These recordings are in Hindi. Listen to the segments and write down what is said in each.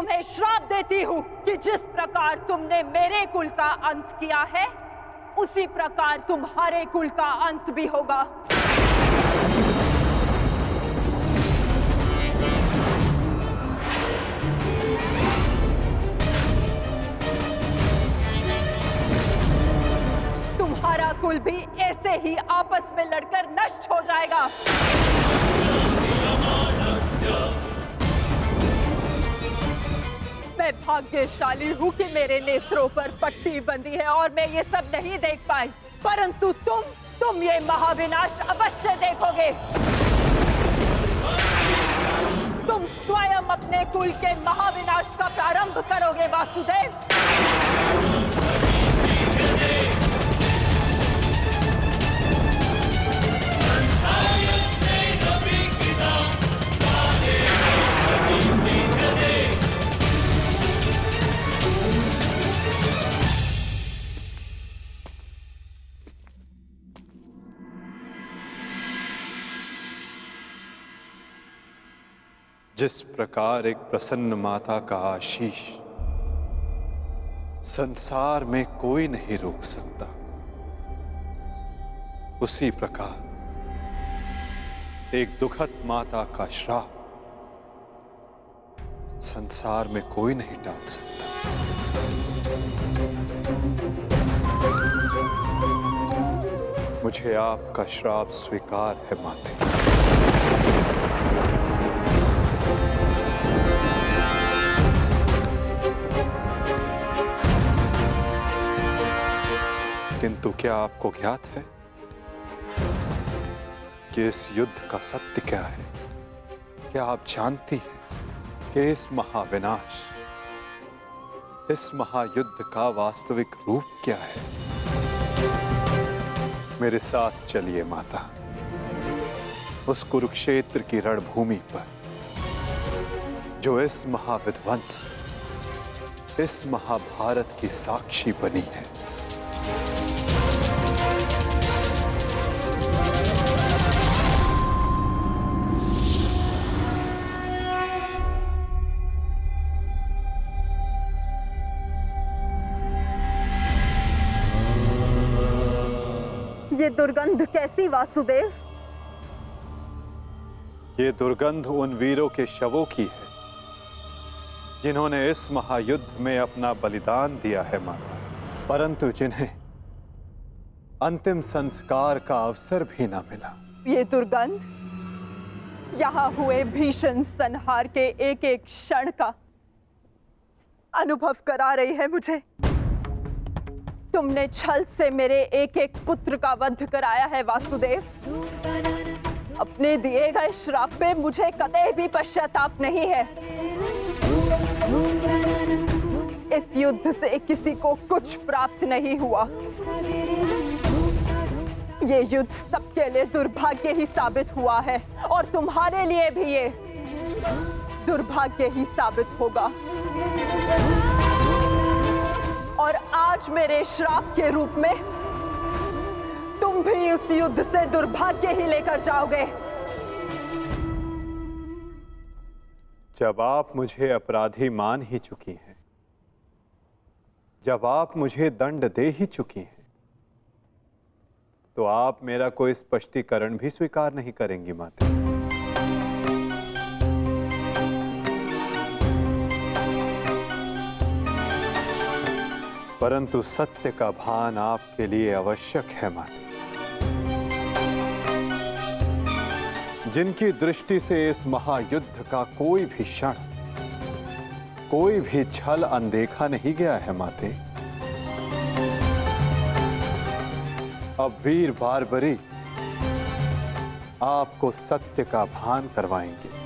तुम्हें श्राप देती हूँ कि जिस प्रकार तुमने मेरे कुल का अंत किया है, उसी प्रकार तुम्हारे कुल का अंत भी होगा। तुम्हारा कुल भी ऐसे ही आपस में लड़कर नष्ट हो जाएगा। मैं भाग्यशाली हूँ कि मेरे नेत्रों पर पट्टी बंधी है और मैं ये सब नहीं देख पाई, परंतु तुम ये महाविनाश अवश्य देखोगे। तुम स्वयं अपने कुल के महाविनाश का प्रारंभ करोगे वासुदेव। जिस प्रकार एक प्रसन्न माता का आशीष संसार में कोई नहीं रोक सकता, उसी प्रकार एक दुखद माता का श्राप संसार में कोई नहीं टाल सकता। मुझे आपका श्राप स्वीकार है माते। किंतु क्या आपको ज्ञात है कि इस युद्ध का सत्य क्या है? क्या आप जानती हैं कि इस महाविनाश, इस महायुद्ध का वास्तविक रूप क्या है? मेरे साथ चलिए माता, उस कुरुक्षेत्र की रणभूमि पर जो इस महाविध्वंस, इस महाभारत की साक्षी बनी है। ये दुर्गंध कैसी वासुदेव? ये दुर्गंध उन वीरों के शवों की है जिन्होंने इस महायुद्ध में अपना बलिदान दिया है माता, परंतु जिन्हें अंतिम संस्कार का अवसर भी ना मिला। ये दुर्गंध यहाँ हुए भीषण संहार के एक एक क्षण का अनुभव करा रही है मुझे। तुमने छल से मेरे एक एक पुत्र का वध कराया है वासुदेव। अपने दिए गए श्राप पे मुझे कतई भी पश्चाताप नहीं है। इस युद्ध से किसी को कुछ प्राप्त नहीं हुआ। ये युद्ध सबके लिए दुर्भाग्य ही साबित हुआ है और तुम्हारे लिए भी ये दुर्भाग्य ही साबित होगा। और आज मेरे श्राप के रूप में तुम भी उस युद्ध से दुर्भाग्य ही लेकर जाओगे। जब आप मुझे अपराधी मान ही चुकी हैं, जब आप मुझे दंड दे ही चुकी हैं, तो आप मेरा कोई स्पष्टीकरण भी स्वीकार नहीं करेंगी माता। परंतु सत्य का भान आपके लिए आवश्यक है माता। जिनकी दृष्टि से इस महायुद्ध का कोई भी क्षण, कोई भी छल अनदेखा नहीं गया है माते, अब वीर बारबरी आपको सत्य का भान करवाएंगे।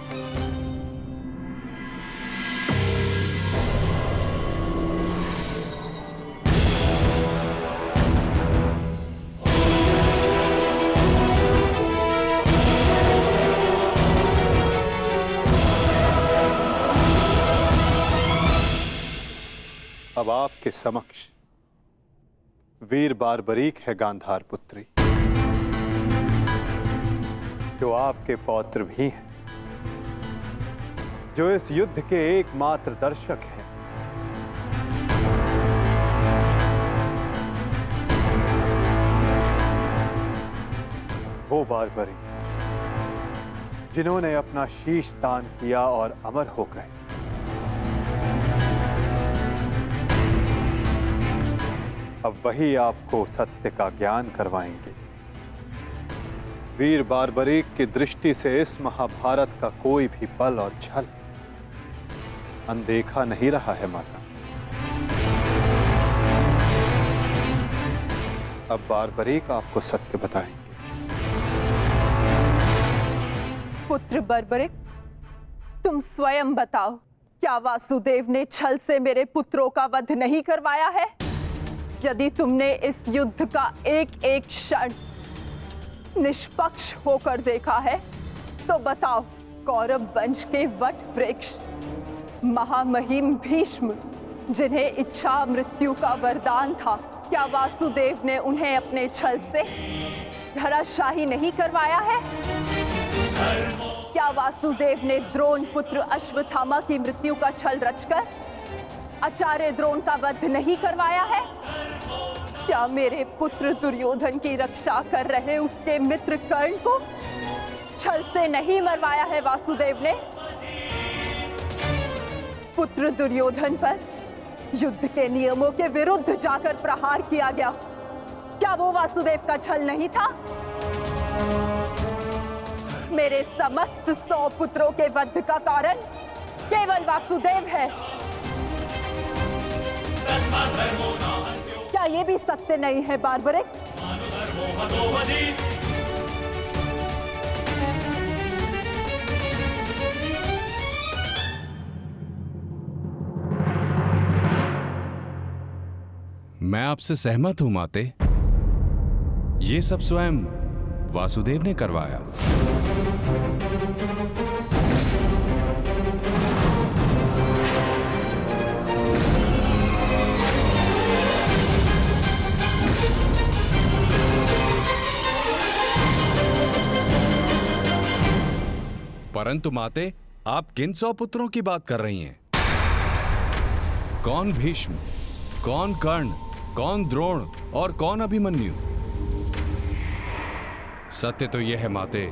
अब आपके समक्ष वीर बारबरीक है गांधार पुत्री, जो आपके पौत्र भी हैं। जो इस युद्ध के एकमात्र दर्शक हैं। वो बारबरी जिन्होंने अपना शीश दान किया और अमर हो गए। अब वही आपको सत्य का ज्ञान करवाएंगे। वीर बारबरीक की दृष्टि से इस महाभारत का कोई भी बल और छल अनदेखा नहीं रहा है माता। अब बारबरीक आपको सत्य बताएंगे। पुत्र बर्बरिक, तुम स्वयं बताओ, क्या वासुदेव ने छल से मेरे पुत्रों का वध नहीं करवाया है? यदि तुमने इस युद्ध का एक एक क्षण निष्पक्ष होकर देखा है, तो बताओ, कौरव वंश के वट वृक्ष महामहिम भीष्म, जिन्हें इच्छा मृत्यु का वरदान था, क्या वासुदेव ने उन्हें अपने छल से धराशाही नहीं करवाया है? क्या वासुदेव ने द्रोण पुत्र अश्वत्थामा की मृत्यु का छल रचकर आचार्य द्रोण का वध नहीं करवाया है? क्या मेरे पुत्र दुर्योधन की रक्षा कर रहे उसके मित्र कर्ण को छल से नहीं मरवाया है वासुदेव ने? पुत्र दुर्योधन पर युद्ध के नियमों के विरुद्ध जाकर प्रहार किया गया, क्या वो वासुदेव का छल नहीं था? मेरे समस्त 100 पुत्रों के वध का कारण केवल वासुदेव है। क्या ये भी सत्य नहीं है बारबरिक? मैं आपसे सहमत हूं माते। ये सब स्वयं वासुदेव ने करवाया। परंतु माते, आप किन 100 पुत्रों की बात कर रही हैं? कौन भीष्म, कौन कर्ण, कौन द्रोण और कौन अभिमन्यु? सत्य तो यह है माते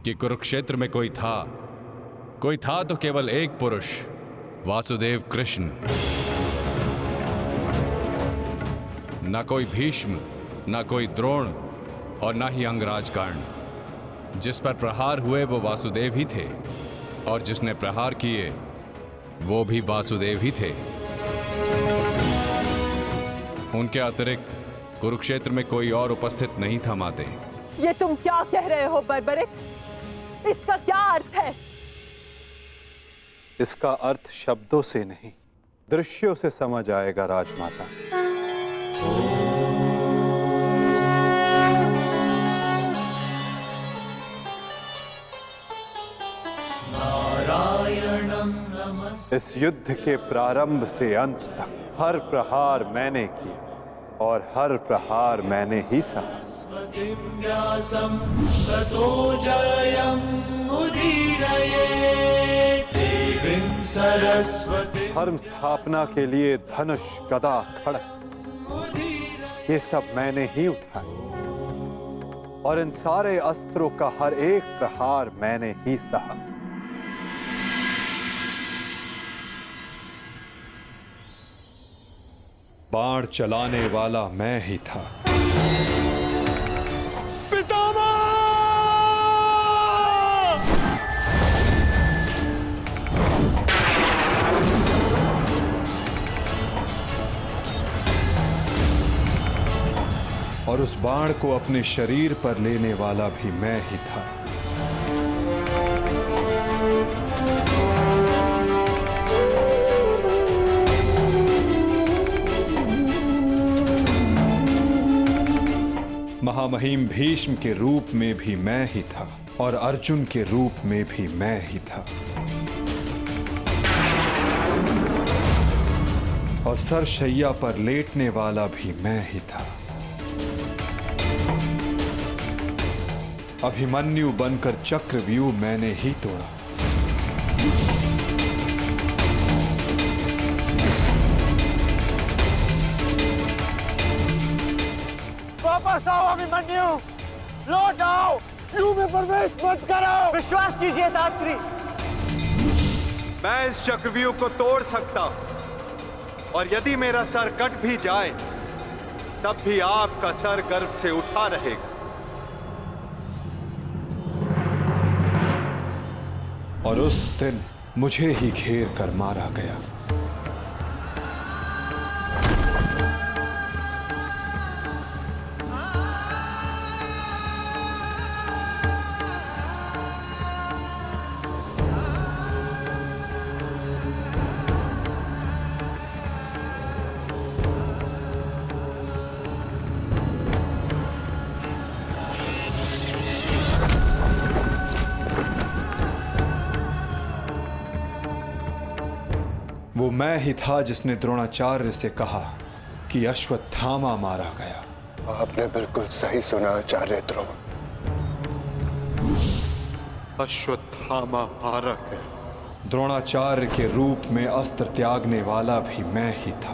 कि कुरुक्षेत्र में कोई था तो केवल एक पुरुष, वासुदेव कृष्ण। ना कोई भीष्म, ना कोई द्रोण और ना ही अंगराज कर्ण। जिस पर प्रहार हुए वो वासुदेव ही थे, और जिसने प्रहार किए वो भी वासुदेव ही थे। उनके अतिरिक्त कुरुक्षेत्र में कोई और उपस्थित नहीं था माते। ये तुम क्या कह रहे हो बर्बरिक? इसका क्या अर्थ है? इसका अर्थ शब्दों से नहीं, दृश्यों से समझ आएगा राजमाता। इस युद्ध के प्रारंभ से अंत तक हर प्रहार मैंने किया और हर प्रहार मैंने ही सहा। धर्म स्थापना के लिए धनुष, गदा, खड्ग, ये सब मैंने ही उठाए और इन सारे अस्त्रों का हर एक प्रहार मैंने ही सहा। बाण चलाने वाला मैं ही था। पितामह! और उस बाण को अपने शरीर पर लेने वाला भी मैं ही था। महामहिम भीष्म के रूप में भी मैं ही था और अर्जुन के रूप में भी मैं ही था। और सरशैया पर लेटने वाला भी मैं ही था। अभिमन्यु बनकर चक्रव्यूह मैंने ही तोड़ा। अभिमन्यु, लौट आओ, यू में प्रवेश मत करो। विश्वास कीजिए दात्री। मैं इस चक्रव्यूह को तोड़ सकता हूं, और यदि मेरा सर कट भी जाए तब भी आपका सर गर्व से उठा रहेगा। और उस दिन मुझे ही घेर कर मारा गया। वो मैं ही था जिसने द्रोणाचार्य से कहा कि अश्वत्थामा मारा गया। आपने बिल्कुल सही सुना आचार्य द्रोण। अश्वत्थामा मारा गया। द्रोणाचार्य के रूप में अस्त्र त्यागने वाला भी मैं ही था।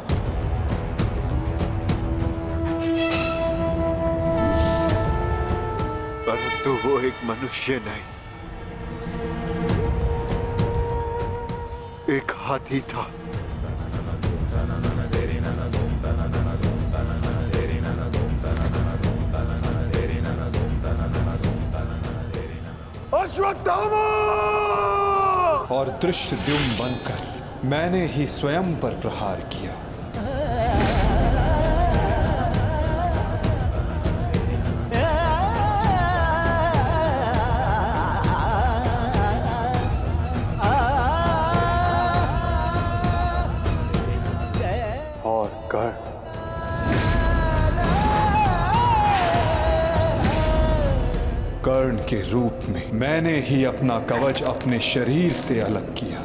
परंतु वो एक मनुष्य नहीं, एक हाथी था। अश्वत्थामा! और दृष्टद्युम्न बनकर मैंने ही स्वयं पर प्रहार किया। और कर्ण के रूप में मैंने ही अपना कवच अपने शरीर से अलग किया।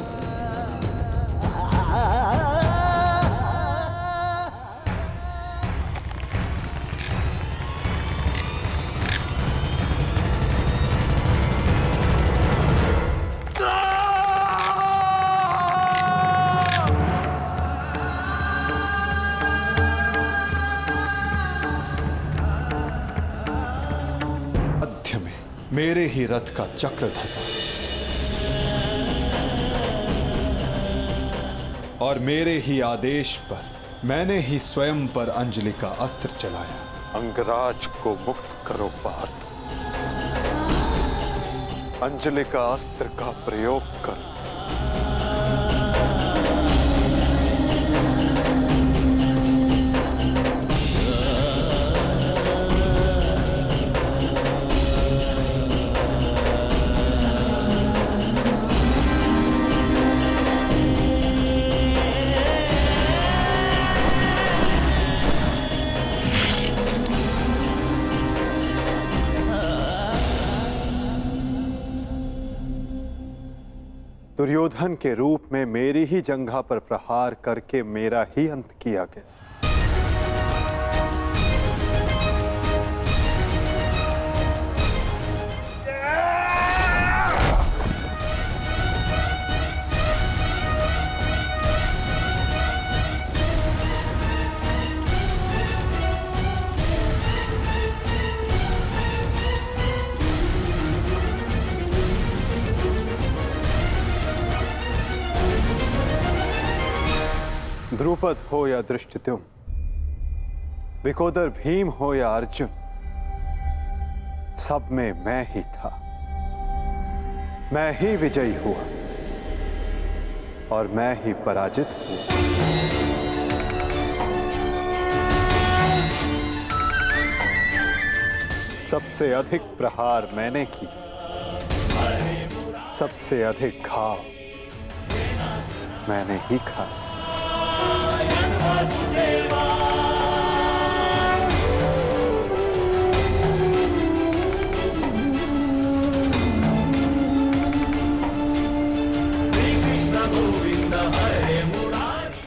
मेरे ही रथ का चक्र धंसा और मेरे ही आदेश पर मैंने ही स्वयं पर अंजलि का अस्त्र चलाया। अंगराज को मुक्त करो पार्थ, अंजलि का अस्त्र का प्रयोग करो। दुर्योधन के रूप में मेरी ही जंघा पर प्रहार करके मेरा ही अंत किया गया। द्रुपद हो या धृष्टद्युम्न, विकोदर भीम हो या अर्जुन, सब में मैं ही था। मैं ही विजयी हुआ और मैं ही पराजित हुआ। सबसे अधिक प्रहार मैंने की, सबसे अधिक घाव मैंने ही खाया।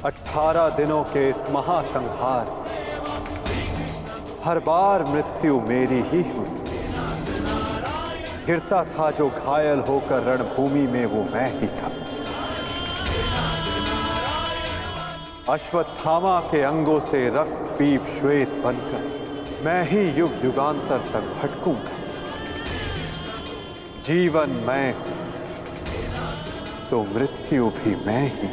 18 दिनों के इस महासंहार हर बार मृत्यु मेरी ही हुई। गिरता था जो घायल होकर रणभूमि में वो मैं ही था। अश्वत्थामा के अंगों से रक्त पीप श्वेत बनकर मैं ही युग युगांतर तक भटकूंगा। जीवन मैं हूं तो मृत्यु भी मैं ही।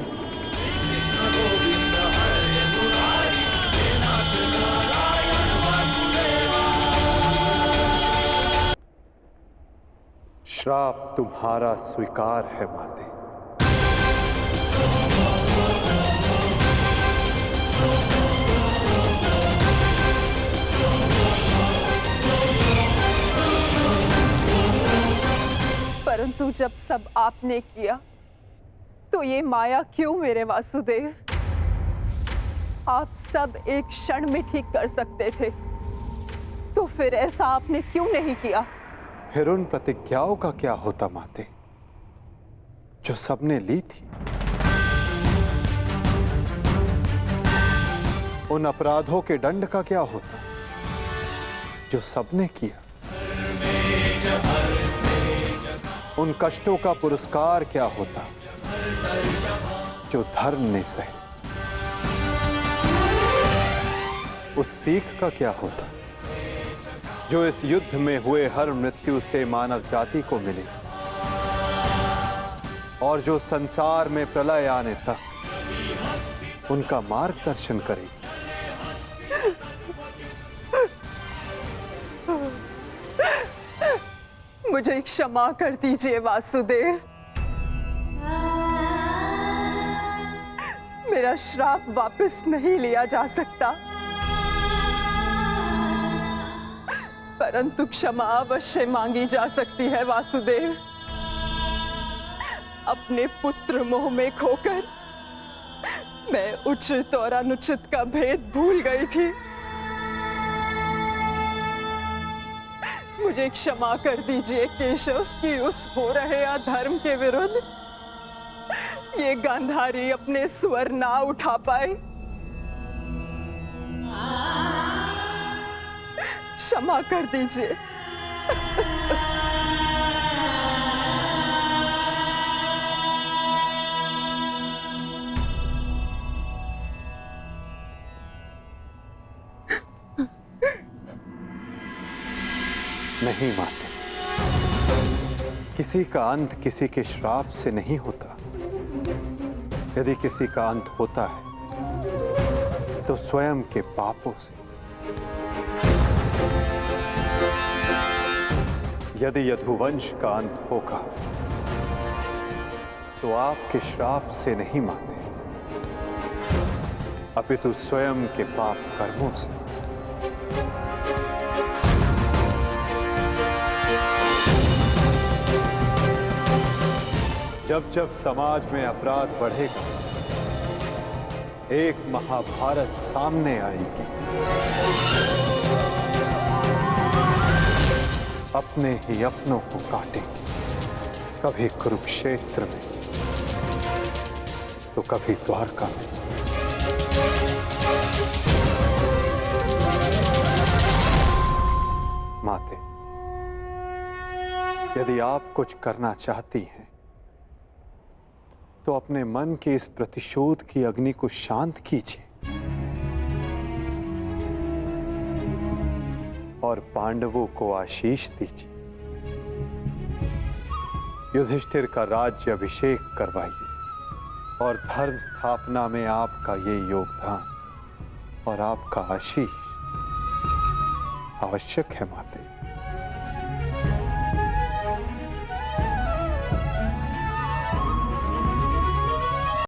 श्राप तुम्हारा स्वीकार है माते। परंतु जब सब आपने किया तो ये माया क्यों मेरे वासुदेव? आप सब एक क्षण में ठीक कर सकते थे, तो फिर ऐसा आपने क्यों नहीं किया? फिर उन प्रतिज्ञाओं का क्या होता माते, जो सबने ली थी? उन अपराधों के दंड का क्या होता, जो सबने किया? उन कष्टों का पुरस्कार क्या होता, जो धर्म ने सहे? उस सीख का क्या होता, जो इस युद्ध में हुए हर मृत्यु से मानव जाति को मिले और जो संसार में प्रलय आने तक उनका मार्गदर्शन करेगी? मुझे क्षमा कर दीजिए वासुदेव। मेरा श्राप वापस नहीं लिया जा सकता, परंतु क्षमा अवश्य मांगी जा सकती है वासुदेव। अपने पुत्र मोह में खोकर मैं उचित और अनुचित का भेद भूल गई थी। मुझे क्षमा कर दीजिए केशव कि उस हो रहे अधर्म के विरुद्ध ये गांधारी अपने स्वर ना उठा पाए। क्षमा कर दीजिए। नहीं माते, किसी का अंत किसी के श्राप से नहीं होता। यदि किसी का अंत होता है तो स्वयं के पापों से। यदि यदुवंश का अंत होगा तो आपके श्राप से नहीं माते, अपितु स्वयं के पाप कर्मों से। जब जब समाज में अपराध बढ़ेगा, एक महाभारत सामने आएगी। अपने ही अपनों को काटे, कभी कुरुक्षेत्र में तो कभी द्वारका में। माते, यदि आप कुछ करना चाहती हैं तो अपने मन के इस प्रतिशोध की अग्नि को शांत कीजिए और पांडवों को आशीष दीजिए। युधिष्ठिर का राज्य अभिषेक करवाइए और धर्म स्थापना में आपका ये योगदान और आपका आशीष आवश्यक है माते।